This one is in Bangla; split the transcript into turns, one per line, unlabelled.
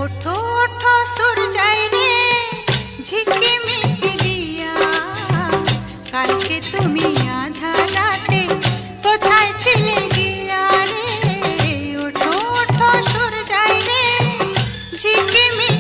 ওঠো ওঠো সূর্যাই রে ঝিকিমিকি দিয়া, কালকে তুমি আধা রাতে কোথায় ছিলে গিয়া রে? ওঠো ওঠো সূর্যাই রে ঝিকিমিকি